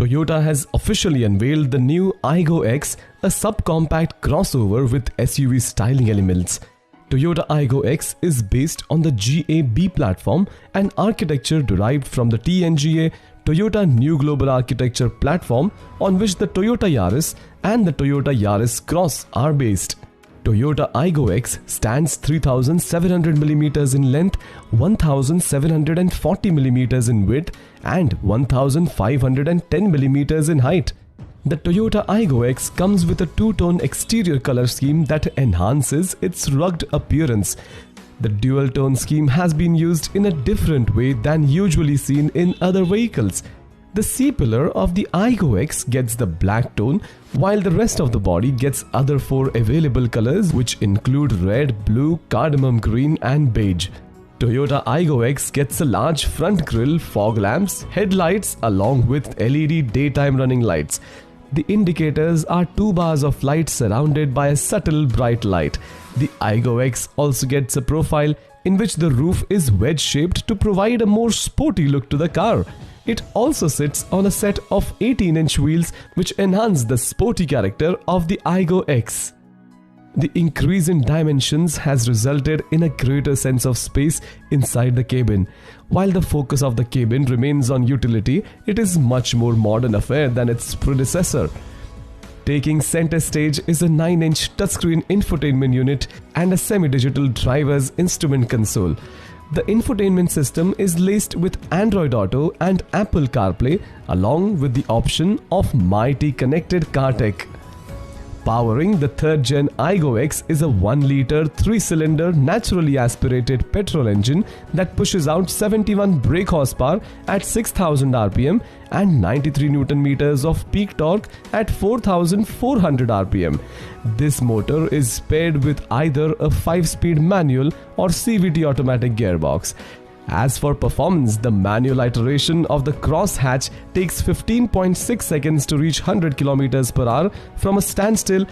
Toyota has officially unveiled the new Aygo X, a subcompact crossover with SUV styling elements. Toyota Aygo X is based on the GA-B platform, an architecture derived from the TNGA Toyota New Global Architecture platform on which the Toyota Yaris and the Toyota Yaris Cross are based. Toyota Aygo X stands 3,700mm in length, 1,740mm in width and 1,510mm in height. The Toyota Aygo X comes with a two-tone exterior color scheme that enhances its rugged appearance. The dual-tone scheme has been used in a different way than usually seen in other vehicles. The C-pillar of the Aygo X gets the black tone, while the rest of the body gets other four available colors, which include red, blue, cardamom green and beige. Toyota Aygo X gets a large front grille, fog lamps, headlights along with LED daytime running lights. The indicators are 2 bars of light surrounded by a subtle bright light. The Aygo X also gets a profile in which the roof is wedge-shaped to provide a more sporty look to the car. It also sits on a set of 18-inch wheels which enhance the sporty character of the Aygo X. The increase in dimensions has resulted in a greater sense of space inside the cabin. While the focus of the cabin remains on utility, it is much more modern affair than its predecessor. Taking center stage is a 9-inch touchscreen infotainment unit and a semi-digital driver's instrument console. The infotainment system is laced with Android Auto and Apple CarPlay, along with the option of MyT Connected Car Tech. Powering the 3rd gen Aygo X is a 1-liter 3-cylinder naturally aspirated petrol engine that pushes out 71 brake horsepower at 6,000 rpm and 93 Nm of peak torque at 4,400 rpm. This motor is paired with either a 5-speed manual or CVT automatic gearbox. As for performance, the manual iteration of the crosshatch takes 15.6 seconds to reach 100 km/h from a standstill